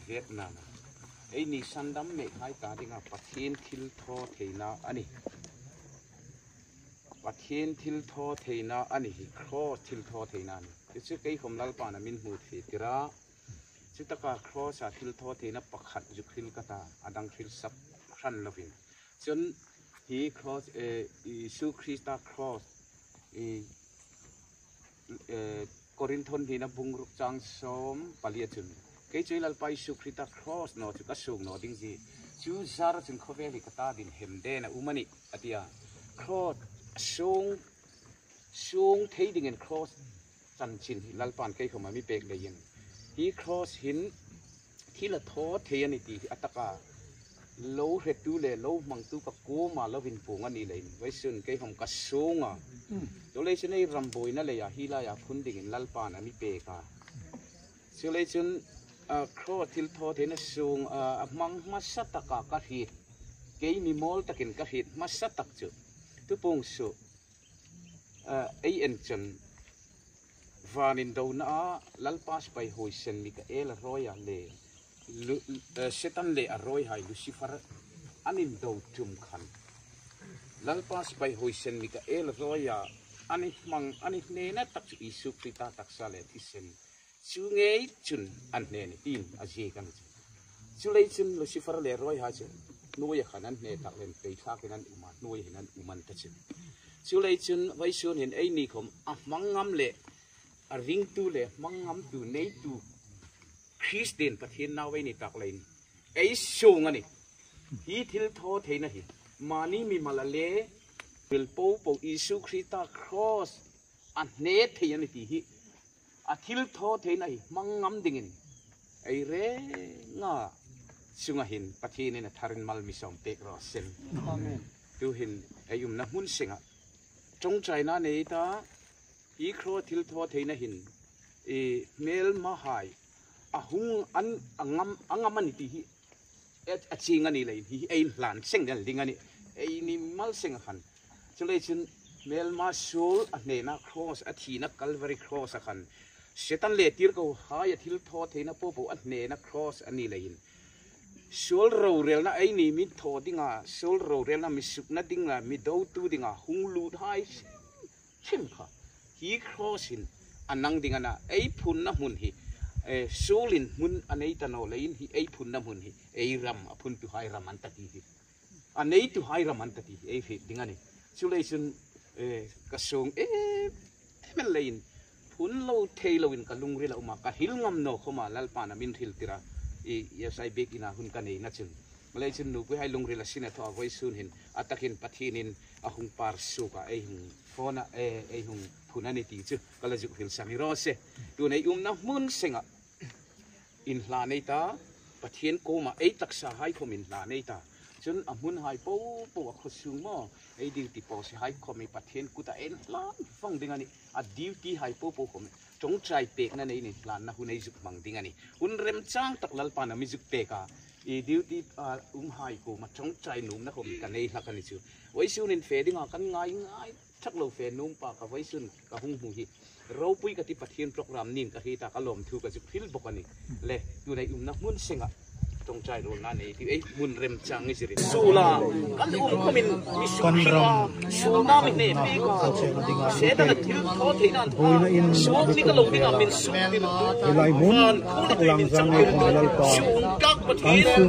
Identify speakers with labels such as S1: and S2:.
S1: เวียดนามไอ้นี่สันดำเมฆให้ตาดิงาประเทศทิลทอเทนาอันนี้ประเทศทิลทอเทนาอันนี้ครอทิลทอเทนานี่จะใกล้ผมลัลปานามินหูเทติระจิตตะครอสาทิลทอเทนาปักขัดจุคริลกตาอดังคริลสับขันลวินจนฮีครอสซูคริสตาครอสกอรินทอนที่นับบุงรุกจังสมปาลีจุนเกยจุยลัลไปซูคริสตาครอสโนจุกสูงโนดิ้งจีจูซาร์จุนเขาเวลิกตาดินเฮมเดนะอุมานิอติยาครอสสูงเทดิ่งเงินครอสจันชินลัลปานเกยเขามาไม่เปกเลยยังฮีครอสหินที่ละท้อเทียนิตีอัตกาโลเรตูเลโลมังตูกับกูมาแล้ววินปูงันนี่เลยไว้ส่วนเกยผมกัสูงอ่ะตัวเลยฉันไอ้รำบอยนั่นเลยฮิลายาพุ่นดิ่งลัลปานะมีเปกาส่วนเลยฉันครอทิลทอเทนสูงมังมัสตักกะฮิตเกยมีมอลตะกินกะฮิตมัสตักจุตุปงสุไอเอ็นจันวานินดาวน่าลัลปาสไปหอยเซนมิกาเอลรอยเลเซตันเลอรอยไฮลูซิฟาร์อันนินดาวจุมขันลัลปาสไปหอยเซนมิกาเอลรอยอันนี้มังอันนี้เนน่าตักอิสุคริตาตักซาเลทิเซนชูเงยจุนอันเนนอินอาเจกันชูเลยจุนลูซิฟาร์เลรอยไฮจุนนุ่ยขันนั้นเนตักเลนไปทักนั้นอุมันนุ่ยนั้นอุมันตัดจุนชูเลยจุนไว้ชวนเห็นไอ้นี่ผมมังงำเละริงตูเละมังงำตูเนยตูคริสเตียนประเทศนาไว้ในตักเลยไอ้สูงอันนี้ฮีทิลทอเทนะฮีมานี่มีมาละเล่เปลปูปูอิสุคริสตาครอสอันเนตเทียนี่ทีฮีอาทิลทอเทนะฮีมังงำดิ่งไอ้เรงาสุงหินประเทศนี้นะทารินมัลมิสอมเตกรอเซนดูหินไอ้ยุมนะมุนเสงะจงใจนะเนี่ยตาอีครอทิลทอเทนะหินเมลมาไฮหุงอังมันนี่ที่จริงอันนี้เลยที่ไอ้หลานเซ็งกันดิ่งอันนี้ไอ้นี่มัลเซ็งขันจะเลยฉันเมลมาสูลอันนี้นะครอสอัฐินะคัลวารีครอสขันเสตันเลติร์ก็หายทิลทอเทนะปูปูอันนี้นะครอสอันนี้เลยสูลโรเรลนะไอ้นี่มิทอดิ่งอ่ะสูลโรเรลนะมิสุกนะดิ่งอ่ะมิดาวตูดิ่งอ่ะหุงลูดหายชิมค่ะฮีครอสินอันนั่งดิ่งอ่ะนะไอ้พุนนะมุนฮีสูลินมุนอันนี้ตันเอาเลยฮีไอ้พุนน้ำมุนฮีไอ้รำพุนตุไฮรามันตัดทีอันนี้ตุไฮรามันตัดทีไอ้ฟิดิ่งอันนี้สูเลยฉันกระทรวงมันเลยพุนเราเทเราอินกับลุงเรียเรามากระหิลงำโนเข้ามาลัลปานามินหิลติระยาใส่เบกินาหุ่นกันเองนั่นจึงมาเลยฉันนูไปให้ลุงเรียลสินะทว่าไว้ส่วนเห็นอัตหินปัทหินินอาหุงปาร์สุกะไอ้หุงฟอนะไอ้หุงพุนันนี่ตีจุก็เลยจุกหิลสามิโรเซดูในนะมุนเสงะอินลาเนตาปัทหินโกมาไอ้ตักษาให้คอมินลาเนตาจนมุนหายปูขสุงมอไอ้ดิวตีปอสิให้คอมิปัทหินกุตาเอ็นลานฟังดิ่งอันนี้ดิวตีให้ปูคอมิจงใจเปกนั่นเองนี่ลานนะหุ่นไอจุกมังดิ่งอันนี้หุ่นเริ่มจ้างตักลัลปานะมิจุกเปกาดิวตีหายกูมาจงใจนุ่มนะคอมิกันเองละกันนี่จูไว้ซูนินเฟดิ่งกันง่ายชักเราเฟนุ่มปากกับไว้ซุนกับหุ่งหูฮีเราปุยกับที่ปัทหินโปรแกรมนินกับฮีตากระลมถูกกับจุกฟิลบอกกันนี่เลยอยู่ในนะมุนเสงะจงใจโดนนั่นเองที่ไอ้มุนเริ่มจ้างนี่สิสูลากันคอมินมิสุขีลาสูน้ามิเนปีกาเสด็จทิลทอทีนันสูนี่ก็ลงดิ่งมินสุติน Langza David Thiek สูงกักปัทหิน